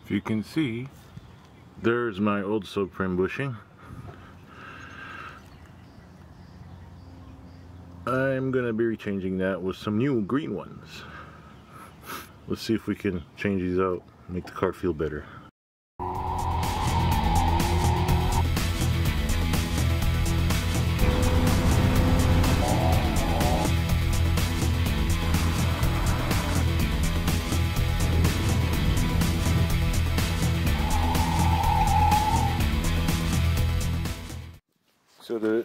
If you can see, there's my old subframe bushing. I'm gonna be rechanging that with some new green ones. Let's see if we can change these out, make the car feel better.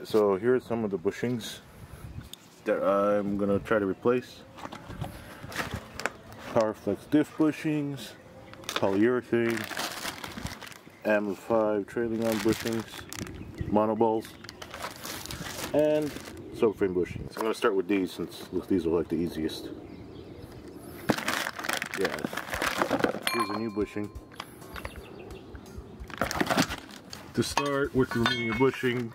So here's some of the bushings that I'm gonna try to replace. Powerflex diff bushings, polyurethane, AM 5 trailing arm bushings, monoballs, and subframe bushings. I'm gonna start with these since these are like the easiest. Yeah, here's a new bushing. To start with removing a bushing,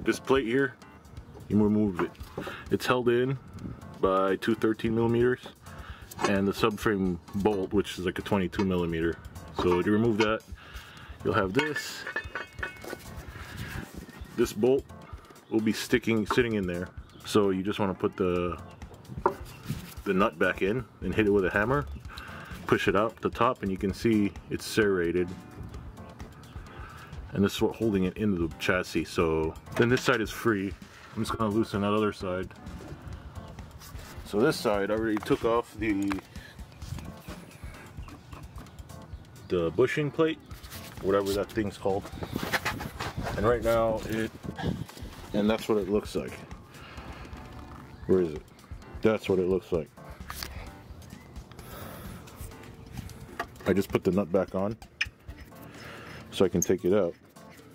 this plate here, you remove it. It's held in by two 13mm and the subframe bolt, which is like a 22mm. So to remove that, you'll have this. This bolt will be sitting in there. So you just want to put the nut back in and hit it with a hammer. Push it out the top, and you can see it's serrated. And this is what holding it into the chassis. So then this side is free. I'm just gonna loosen that other side. So this side I already took off the bushing plate, whatever that thing's called. And right now and that's what it looks like. Where is it? That's what it looks like. I just put the nut back on so I can take it out.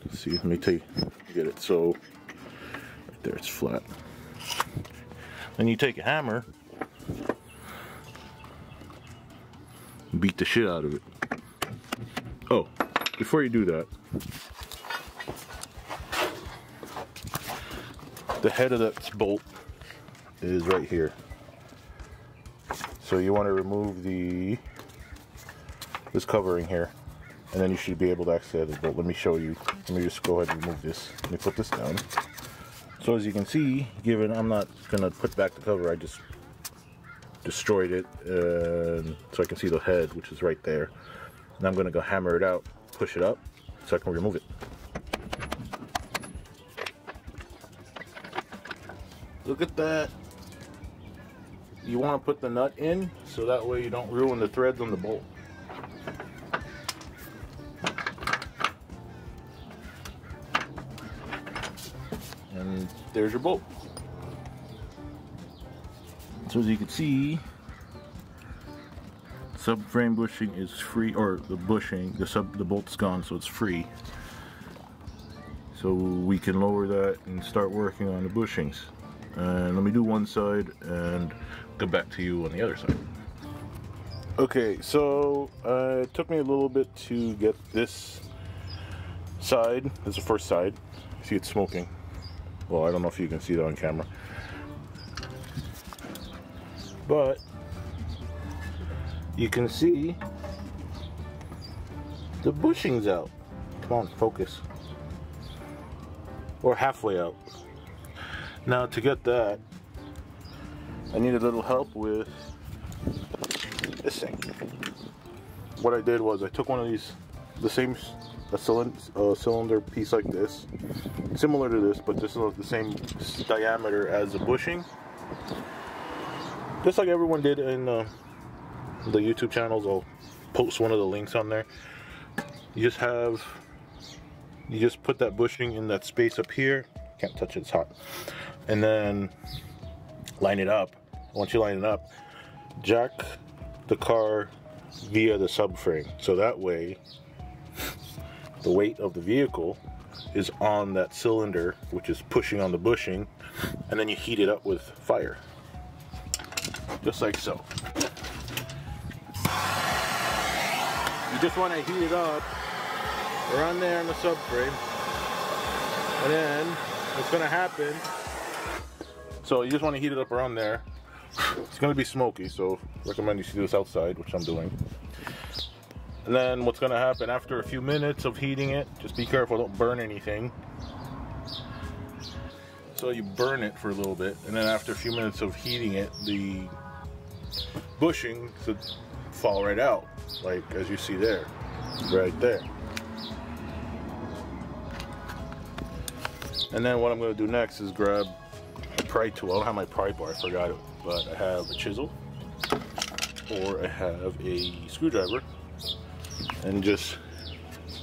Let's see, let me get it. So right there, it's flat. Then you take a hammer, beat the shit out of it. Oh, before you do that, the head of that bolt is right here. So you want to remove this covering here, and then you should be able to access the bolt. Let me show you. Let me just go ahead and remove this. Let me put this down. So as you can see, given I'm not gonna put back the cover, I just destroyed it, so I can see the head, which is right there. And I'm gonna go hammer it out, push it up, so I can remove it. Look at that. You want to put the nut in so that way you don't ruin the threads on the bolt. And there's your bolt. So as you can see, subframe bushing is free, or the bushing, the bolt's gone, so it's free. So we can lower that and start working on the bushings. And let me do one side and go back to you on the other side. Okay, so it took me a little bit to get this side. This is the first side. See, it's smoking. Well, I don't know if you can see that on camera, but you can see the bushings out. Come on, focus. Or halfway out. Now to get that, I need a little help with this thing. What I did was I took one of these, a cylinder piece like this, similar to this, but this is the same diameter as the bushing. Just like everyone did in the YouTube channels. I'll post one of the links on there. You just put that bushing in that space up here. Can't touch it, it's hot. And then line it up. Once you line it up, jack the car via the subframe, so that way the weight of the vehicle is on that cylinder, which is pushing on the bushing, and then you heat it up with fire, just like so. You just want to heat it up around there on the subframe, and then what's going to happen, so you just want to heat it up around there. It's going to be smoky, so recommend you do this outside, which I'm doing. And then what's going to happen after a few minutes of heating it, just be careful, don't burn anything. So you burn it for a little bit, and then after a few minutes of heating it, the bushing should fall right out, like as you see there, right there. And then what I'm going to do next is grab a pry tool. I don't have my pry bar, I forgot it, but I have a chisel, or I have a screwdriver, and just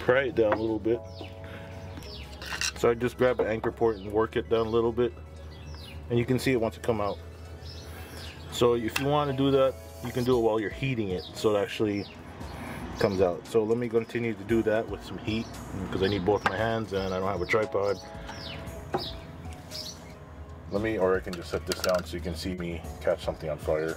pry it down a little bit. So I just grab an anchor point and work it down a little bit, and you can see it wants to come out. So if you want to do that, you can do it while you're heating it, so it actually comes out. So let me continue to do that with some heat, because I need both my hands and I don't have a tripod. Or I can just set this down so you can see me catch something on fire.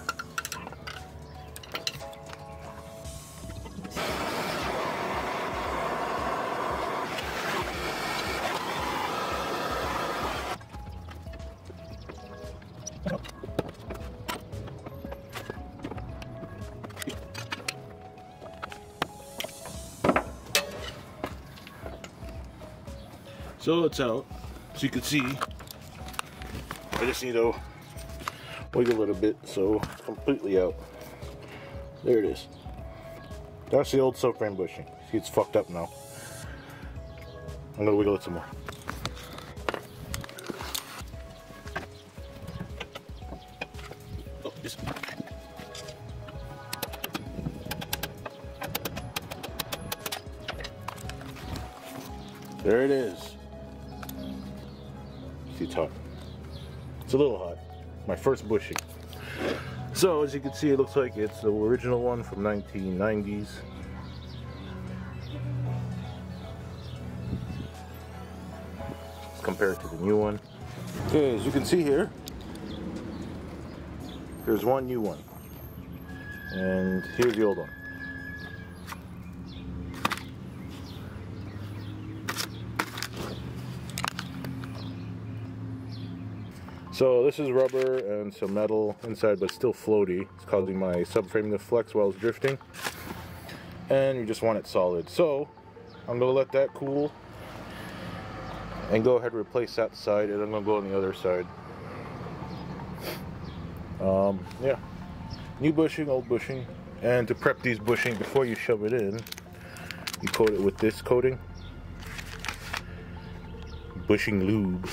So it's out, so you can see. I just need to wiggle a little bit so it's completely out. There it is. That's the old subframe bushing. See, it's fucked up now. I'm gonna wiggle it some more. Oh, this. There it is. See, it's hot. It's a little hot. My first bushing. So as you can see, it looks like it's the original one from 1990s. Compared to the new one. Okay, as you can see here, there's one new one, and here's the old one. So this is rubber and some metal inside, but still floaty. It's causing my subframe to flex while it's drifting. And you just want it solid. So I'm gonna let that cool and go ahead and replace that side, and I'm gonna go on the other side. Yeah, new bushing, old bushing. And to prep these bushing before you shove it in, you coat it with this coating, bushing lube.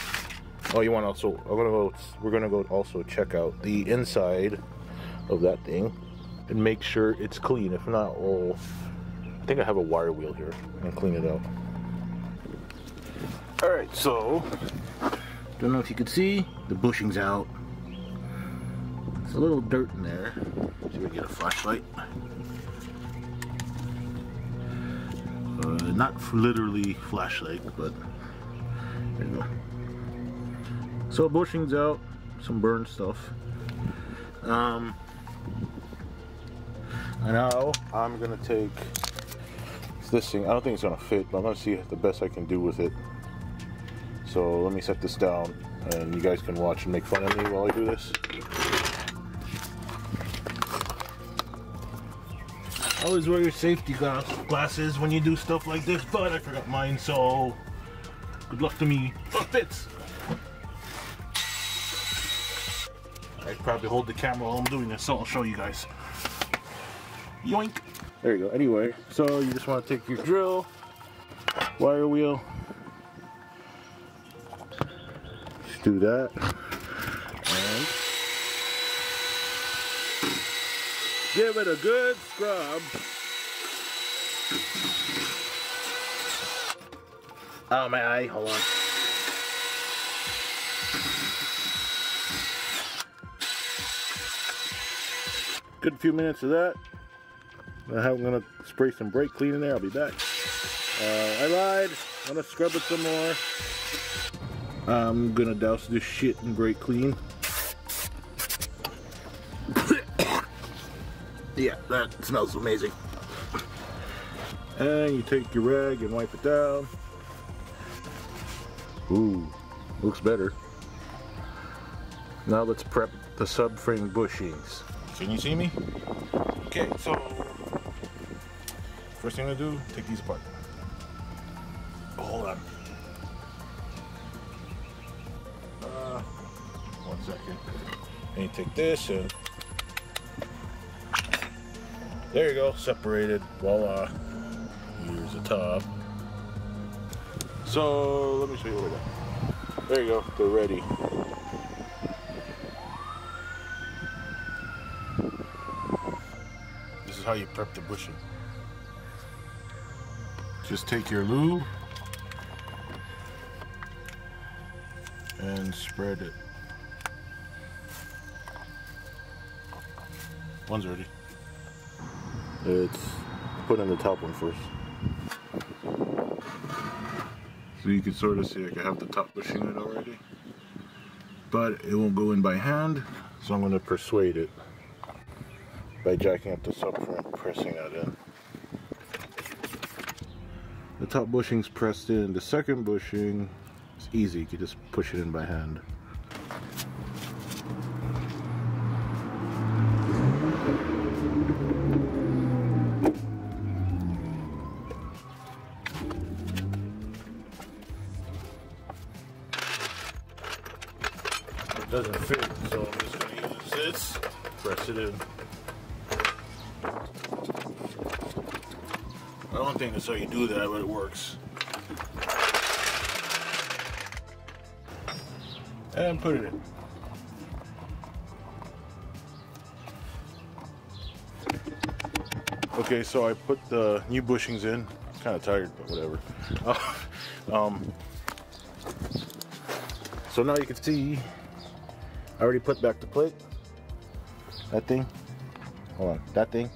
Oh, you want also, we're gonna go also check out the inside of that thing and make sure it's clean. If not, I think I have a wire wheel here and clean it out. All right, so don't know if you can see, the bushing's out. There's a little dirt in there. See if we get a flashlight. Not literally flashlight, but there you go. So bushing's out, some burned stuff. And now I'm gonna take this thing. I don't think it's gonna fit, but I'm gonna see the best I can do with it. So let me set this down, and you guys can watch and make fun of me while I do this. Always wear your safety glasses when you do stuff like this, but I forgot mine, so good luck to me. Oh, it fits! I probably hold the camera while I'm doing this, so I'll show you guys. Yoink! There you go. Anyway, so you just want to take your drill, wire wheel, just do that, and give it a good scrub. Oh, my eye, hold on. Good few minutes of that. I'm gonna spray some brake clean in there. I'll be back. I lied. I'm gonna scrub it some more. I'm gonna douse this shit in brake clean. Yeah, that smells amazing. And you take your rag and wipe it down. Ooh, looks better. Now let's prep the subframe bushings. Can you see me? Okay, so first thing I'm gonna do, take these apart. Oh, hold on. 1 second. And you take this and there you go, separated. Voila. Here's the top. So let me show you what I got. There you go, they're ready. This is how you prep the bushing. Just take your lube and spread it. One's ready. It's put in the top one first. So you can sort of see, like, I have the top bushing in it already, but it won't go in by hand, so I'm going to persuade it by jacking up the subframe, pressing that in. The top bushing's pressed in. The second bushing is easy, you can just push it in by hand. It doesn't fit, so I'm just going to use this, press it in. I don't think that's how you do that, but it works. And put it in. Okay, so I put the new bushings in. I'm kind of tired, but whatever. So now you can see I already put back the plate. That thing. Hold on. That thing.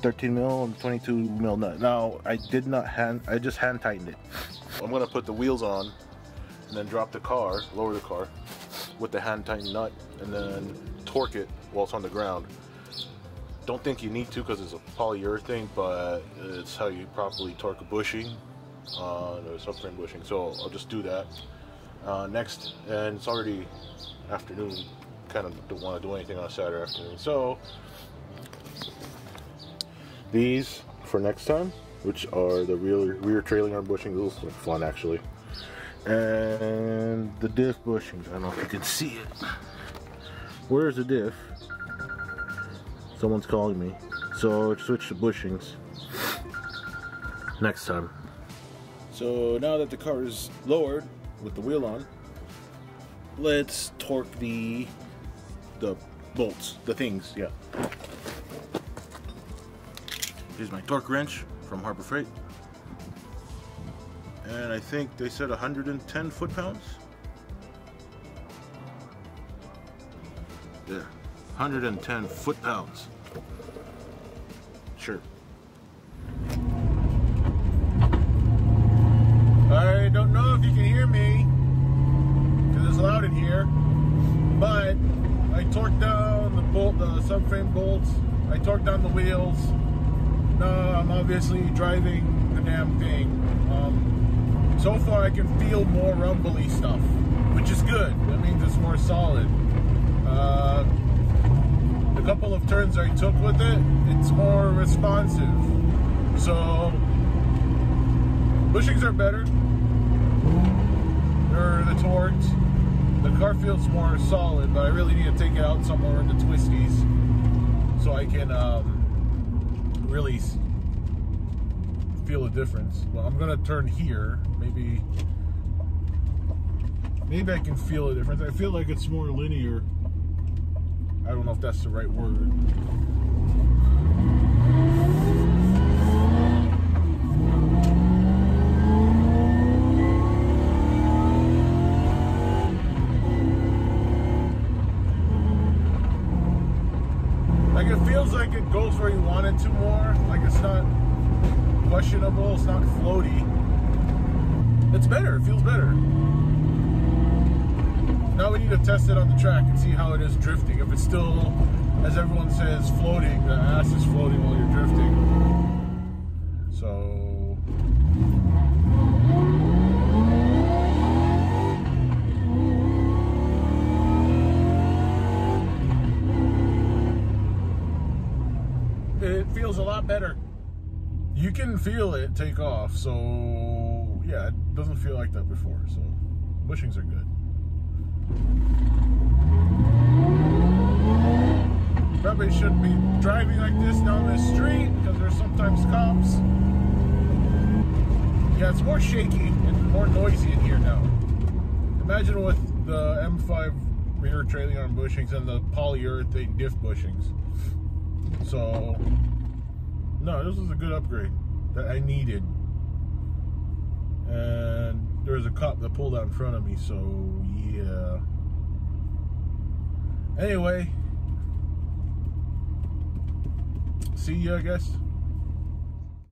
13 mil and 22 mil nut. Now I just hand tightened it. I'm gonna put the wheels on and then drop the car, lower the car with the hand tightened nut, and then torque it while it's on the ground. Don't think you need to because it's a polyurethane, but it's how you properly torque a bushing, the subframe bushing. So I'll just do that next. And it's already afternoon. Kind of don't want to do anything on a Saturday afternoon. So these for next time, which are the rear trailing arm bushings. Those look fun actually. And the diff bushings. I don't know if you can see it. Where's the diff? Someone's calling me. So switch to bushings next time. So now that the car is lowered with the wheel on, let's torque the bolts, the things, yeah. Here's my torque wrench from Harbor Freight. And I think they said 110 foot-pounds. Yeah, 110 foot-pounds. Sure. I don't know if you can hear me, because it's loud in here, but I torqued down the subframe bolts, I torqued down the wheels. Now I'm obviously driving the damn thing. So far I can feel more rumbly stuff, which is good. That means it's more solid. The couple of turns I took with it, it's more responsive. So bushings are better. They're the torqued. The car feels more solid, but I really need to take it out somewhere in the twisties so I can really feel a difference. Well, I'm gonna turn here. Maybe I can feel a difference. I feel like it's more linear. I don't know if that's the right word. Like it feels like it goes where you want it to more. Like it's not questionable, it's not floaty. It's better, it feels better. Now we need to test it on the track and see how it is drifting. If it's still, as everyone says, floating, the ass is floating while you're drifting. So feels a lot better. You can feel it take off, so yeah, it doesn't feel like that before. So bushings are good. Probably shouldn't be driving like this down this street because there's sometimes cops. Yeah, it's more shaky and more noisy in here now. Imagine with the M5 rear trailing arm bushings and the polyurethane diff bushings. So, no, this is a good upgrade that I needed. And there's a cop that pulled out in front of me, so yeah. Anyway, see you, I guess.